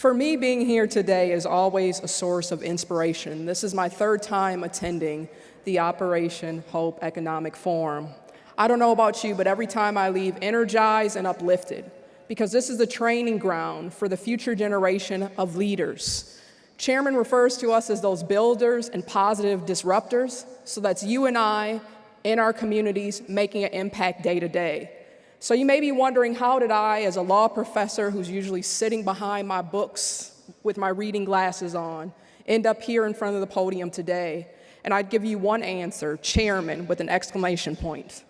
For me, being here today is always a source of inspiration. This is my third time attending the Operation Hope Economic Forum. I don't know about you, but every time I leave energized and uplifted, because this is the training ground for the future generation of leaders. Chairman refers to us as those builders and positive disruptors, so that's you and I in our communities making an impact day to day. So you may be wondering, how did I, as a law professor who's usually sitting behind my books with my reading glasses on, end up here in front of the podium today? And I'd give you one answer: chairman, with an exclamation point.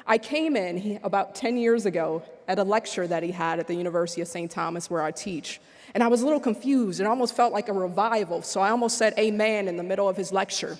I came in about 10 years ago at a lecture that he had at the University of St. Thomas where I teach, and I was a little confused. It almost felt like a revival, so I almost said amen in the middle of his lecture.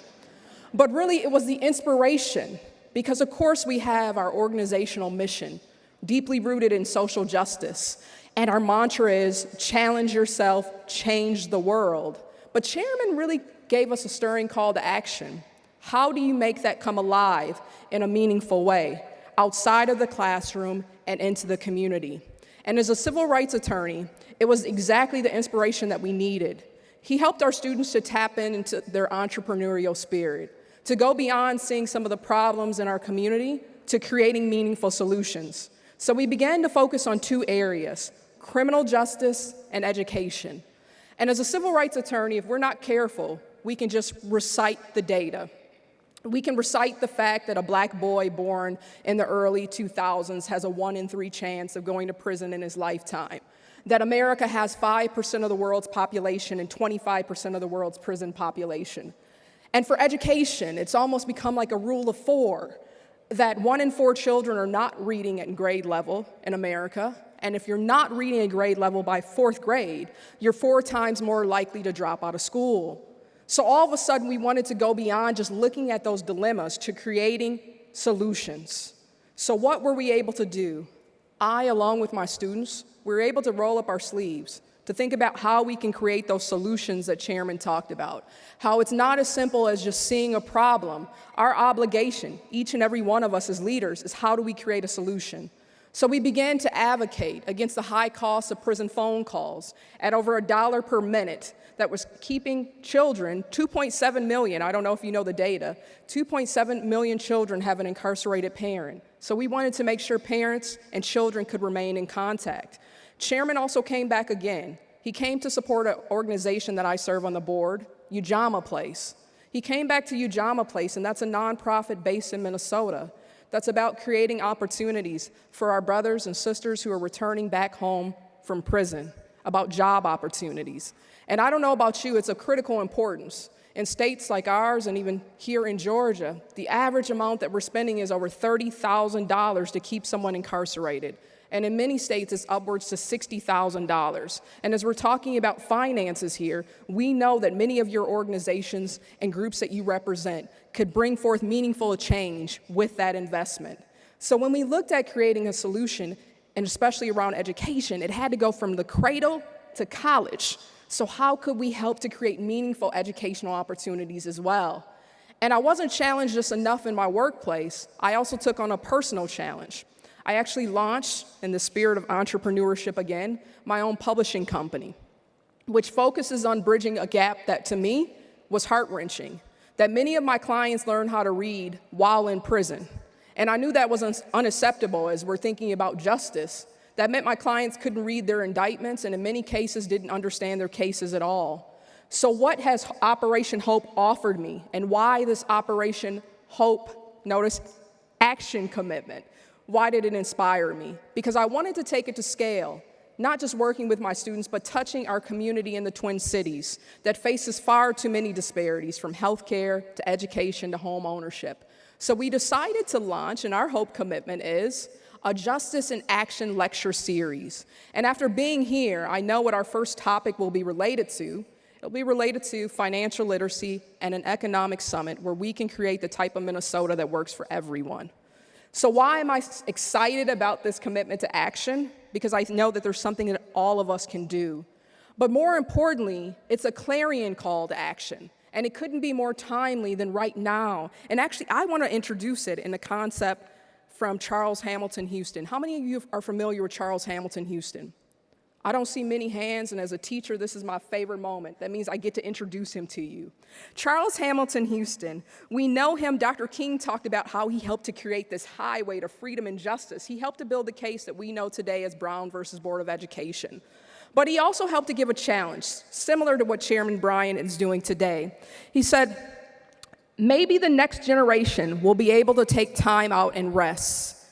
But really, it was the inspiration, because of course we have our organizational mission, deeply rooted in social justice, and our mantra is challenge yourself, change the world. But Chairman really gave us a stirring call to action. How do you make that come alive in a meaningful way, outside of the classroom and into the community? And as a civil rights attorney, it was exactly the inspiration that we needed. He helped our students to tap into their entrepreneurial spirit, to go beyond seeing some of the problems in our community to creating meaningful solutions. So we began to focus on two areas: criminal justice and education. And as a civil rights attorney, if we're not careful, we can just recite the data. We can recite the fact that a black boy born in the early 2000s has a 1 in 3 chance of going to prison in his lifetime, that America has 5% of the world's population and 25% of the world's prison population. And for education, it's almost become like a rule of 4, that 1 in 4 children are not reading at grade level in America. And if you're not reading at grade level by 4th grade, you're 4 times more likely to drop out of school. So all of a sudden, we wanted to go beyond just looking at those dilemmas to creating solutions. So what were we able to do? I, along with my students, we were able to roll up our sleeves to think about how we can create those solutions that Chairman talked about, how it's not as simple as just seeing a problem. Our obligation, each and every one of us as leaders, is how do we create a solution? So we began to advocate against the high cost of prison phone calls at over $1 per minute that was keeping children, 2.7 million, I don't know if you know the data, 2.7 million children have an incarcerated parent. So we wanted to make sure parents and children could remain in contact. Chairman also came back again. He came to support an organization that I serve on the board, Ujamaa Place. He came back to Ujamaa Place, and that's a nonprofit based in Minnesota that's about creating opportunities for our brothers and sisters who are returning back home from prison, about job opportunities. And I don't know about you, it's of critical importance. In states like ours, and even here in Georgia, the average amount that we're spending is over $30,000 to keep someone incarcerated. And in many states, it's upwards to $60,000. And as we're talking about finances here, we know that many of your organizations and groups that you represent could bring forth meaningful change with that investment. So when we looked at creating a solution, and especially around education, it had to go from the cradle to college. So how could we help to create meaningful educational opportunities as well? And I wasn't challenged just enough in my workplace. I also took on a personal challenge. I actually launched, in the spirit of entrepreneurship again, my own publishing company, which focuses on bridging a gap that, to me, was heart-wrenching, that many of my clients learned how to read while in prison. And I knew that was unacceptable as we're thinking about justice. That meant my clients couldn't read their indictments and in many cases didn't understand their cases at all. So what has Operation Hope offered me, and why this Operation Hope, notice, action commitment? Why did it inspire me? Because I wanted to take it to scale, not just working with my students, but touching our community in the Twin Cities that faces far too many disparities, from healthcare to education to home ownership. So we decided to launch, and our Hope commitment is a Justice in Action lecture series. And after being here, I know what our first topic will be related to. It'll be related to financial literacy and an economic summit where we can create the type of Minnesota that works for everyone. So why am I excited about this commitment to action? Because I know that there's something that all of us can do. But more importantly, it's a clarion call to action. And it couldn't be more timely than right now. And actually, I want to introduce it in the concept from Charles Hamilton Houston. How many of you are familiar with Charles Hamilton Houston? I don't see many hands, and as a teacher, this is my favorite moment. That means I get to introduce him to you. Charles Hamilton Houston. We know him. Dr. King talked about how he helped to create this highway to freedom and justice. He helped to build the case that we know today as Brown versus Board of Education. But he also helped to give a challenge, similar to what Chairman Bryan is doing today. He said, maybe the next generation will be able to take time out and rest,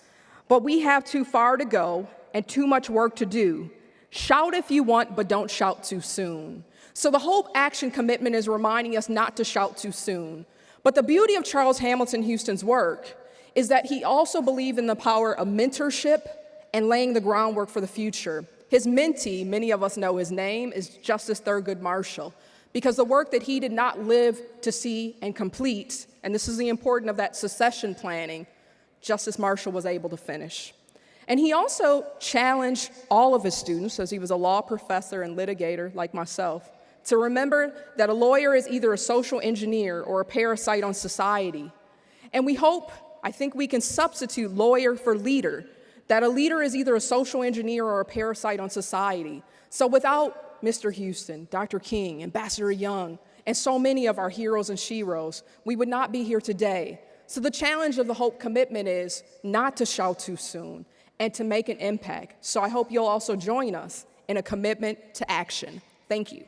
but we have too far to go and too much work to do. Shout if you want, but don't shout too soon. So the Hope Action Commitment is reminding us not to shout too soon. But the beauty of Charles Hamilton Houston's work is that he also believed in the power of mentorship and laying the groundwork for the future. His mentee, many of us know his name, is Justice Thurgood Marshall, because the work that he did not live to see and complete, and this is the importance of that succession planning, Justice Marshall was able to finish. And he also challenged all of his students, as he was a law professor and litigator like myself, to remember that a lawyer is either a social engineer or a parasite on society. And I think we can substitute lawyer for leader, that a leader is either a social engineer or a parasite on society. So without Mr. Houston, Dr. King, Ambassador Young, and so many of our heroes and sheroes, we would not be here today. So the challenge of the Hope Commitment is not to shout too soon and to make an impact. So I hope you'll also join us in a commitment to action. Thank you.